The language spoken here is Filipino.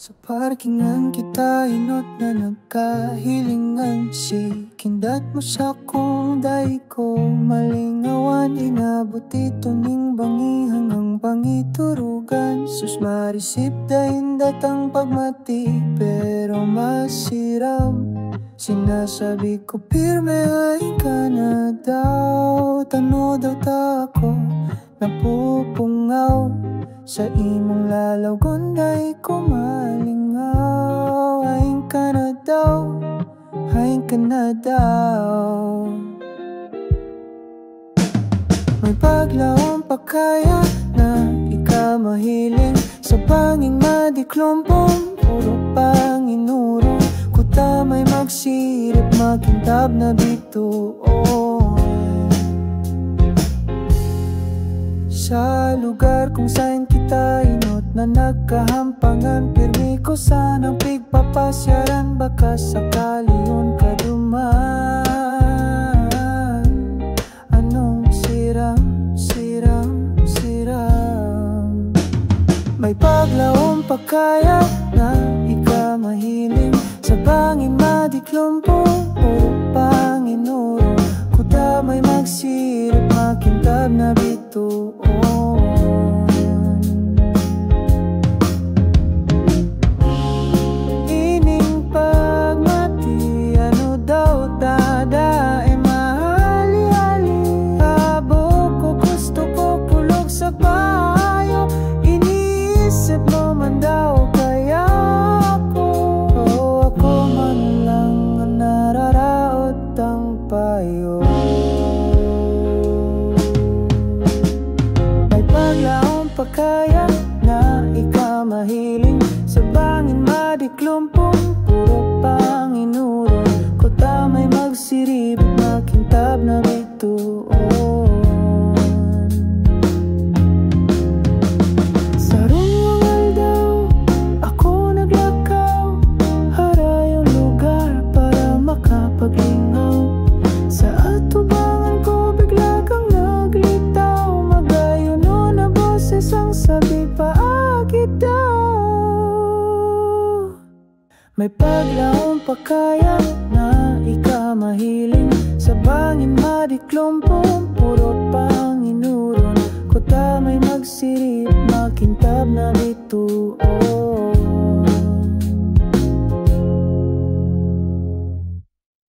Sa parkingan kita inot na nagkahilingan. Sikindat mo sa kong day ko malingawan. Inabot ito ning bangi hanggang pangiturugan. Sus marisip dahin datang pagmati pero masiram. Sinasabi ko pirme ay ka na daw. Tano daw ta ako napupungaw. Sa imong lalaw gonday ko malingaw. Haing ka na daw, haing ka na daw. May paglawang pakaya na ika mahiling. Sa banging madiklompong puro panginurong. Kuta may magsirip makintab na bituon. Sa lugar kung saan kita inot na nagkahampangan. Pirmi ko sanang pigpapasyaran. Baka sakali yun kaduman. Anong siram, siram, siram. May paglawang pakaya na ika mahiling. Sa bangin madiklompong puro panginuro. Kuda may magsirip makintab na bituon. Kaya na ika mahiling. Sa bangin madiklumpong puro panginurong. Kuta may magsirip makintab na bituon. Sa rungal daw ako naglakaw. Harayong lugar para makapaglingaw. Sa atubangan ko bigla kang naglitaw. Magayon no na boses ang sabi paagi daw. May paglawang pakaya na ika mahiling. Sa bangin madiklompong puro panginuron. Kuta may magsirip makintab na bituon.